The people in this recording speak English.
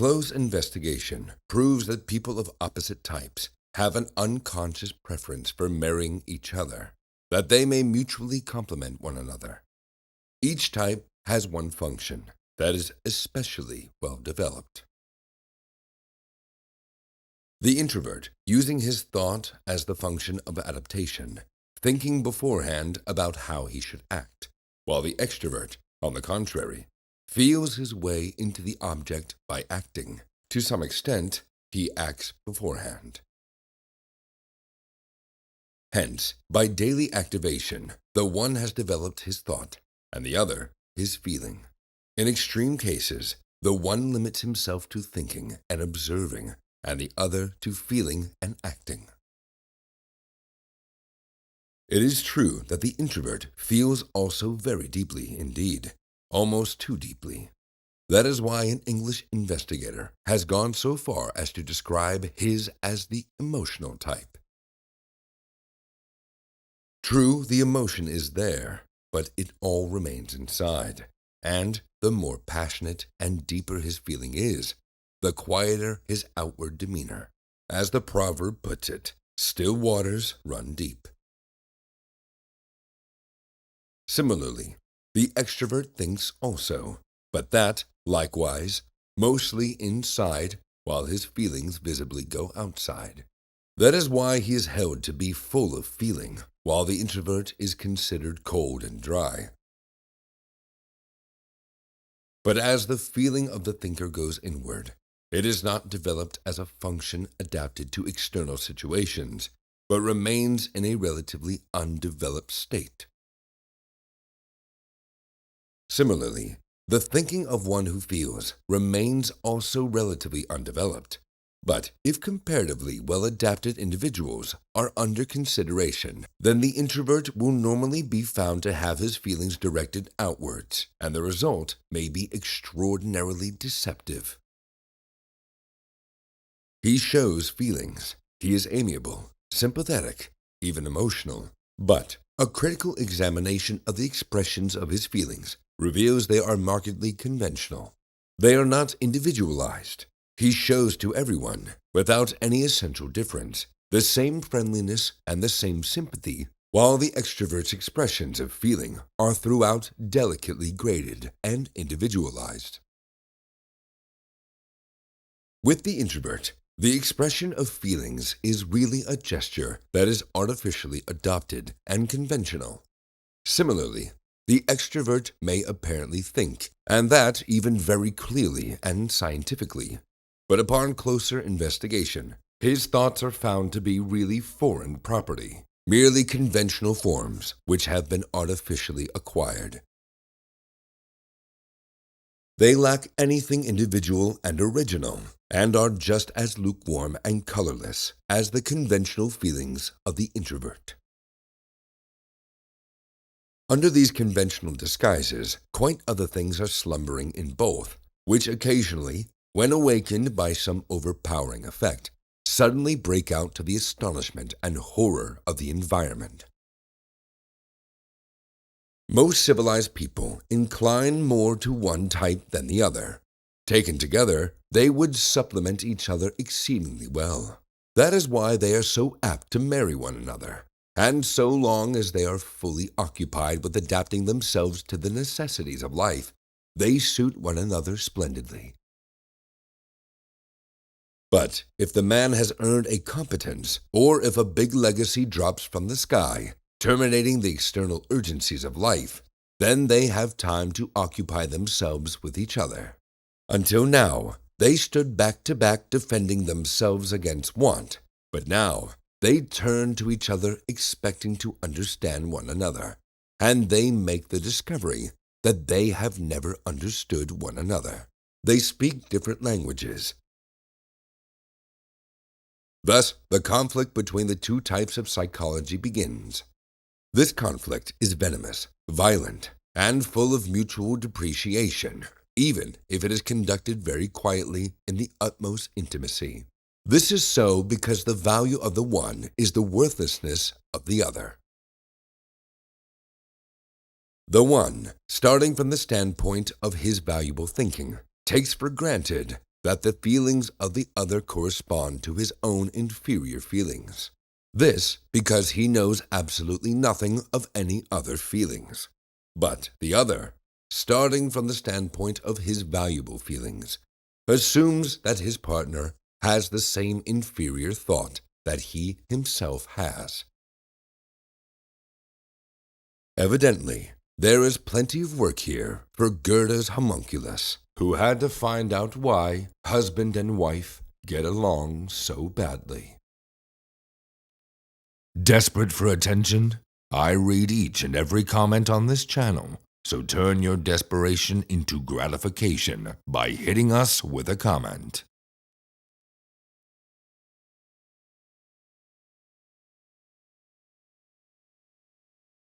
close investigation proves that people of opposite types have an unconscious preference for marrying each other, that they may mutually complement one another. Each type has one function that is especially well developed. The introvert, using his thought as the function of adaptation, thinking beforehand about how he should act, while the extrovert, on the contrary, feels his way into the object by acting. To some extent, he acts beforehand. Hence, by daily activation, the one has developed his thought, and the other his feeling. In extreme cases, the one limits himself to thinking and observing, and the other to feeling and acting. It is true that the introvert feels also very deeply indeed, almost too deeply. That is why an English investigator has gone so far as to describe his as the emotional type. True, the emotion is there, but it all remains inside, and the more passionate and deeper his feeling is, the quieter his outward demeanor. As the proverb puts it, still waters run deep. Similarly, the extrovert thinks also, but that, likewise, mostly inside, while his feelings visibly go outside. That is why he is held to be full of feeling, while the introvert is considered cold and dry. But as the feeling of the thinker goes inward, it is not developed as a function adapted to external situations, but remains in a relatively undeveloped state. Similarly, the thinking of one who feels remains also relatively undeveloped, but if comparatively well-adapted individuals are under consideration, then the introvert will normally be found to have his feelings directed outwards, and the result may be extraordinarily deceptive. He shows feelings. He is amiable, sympathetic, even emotional, but a critical examination of the expressions of his feelings reveals they are markedly conventional. They are not individualized. He shows to everyone, without any essential difference, the same friendliness and the same sympathy, while the extrovert's expressions of feeling are throughout delicately graded and individualized. With the introvert, the expression of feelings is really a gesture that is artificially adopted and conventional. Similarly, the extrovert may apparently think, and that even very clearly and scientifically. But upon closer investigation, his thoughts are found to be really foreign property, merely conventional forms which have been artificially acquired. They lack anything individual and original, and are just as lukewarm and colorless as the conventional feelings of the introvert. Under these conventional disguises, quite other things are slumbering in both, which occasionally, when awakened by some overpowering effect, suddenly break out to the astonishment and horror of the environment. Most civilized people incline more to one type than the other. Taken together, they would supplement each other exceedingly well. That is why they are so apt to marry one another. And so long as they are fully occupied with adapting themselves to the necessities of life, they suit one another splendidly. But if the man has earned a competence, or if a big legacy drops from the sky, terminating the external urgencies of life, then they have time to occupy themselves with each other. Until now, they stood back to back defending themselves against want, but now they turn to each other expecting to understand one another, and they make the discovery that they have never understood one another. They speak different languages. Thus, the conflict between the two types of psychology begins. This conflict is venomous, violent, and full of mutual depreciation, even if it is conducted very quietly in the utmost intimacy. This is so because the value of the one is the worthlessness of the other. The one, starting from the standpoint of his valuable thinking, takes for granted that the feelings of the other correspond to his own inferior feelings. This because he knows absolutely nothing of any other feelings. But the other, starting from the standpoint of his valuable feelings, assumes that his partner has the same inferior thought that he himself has. Evidently, there is plenty of work here for Goethe's homunculus, who had to find out why husband and wife get along so badly. Desperate for attention? I read each and every comment on this channel, so turn your desperation into gratification by hitting us with a comment.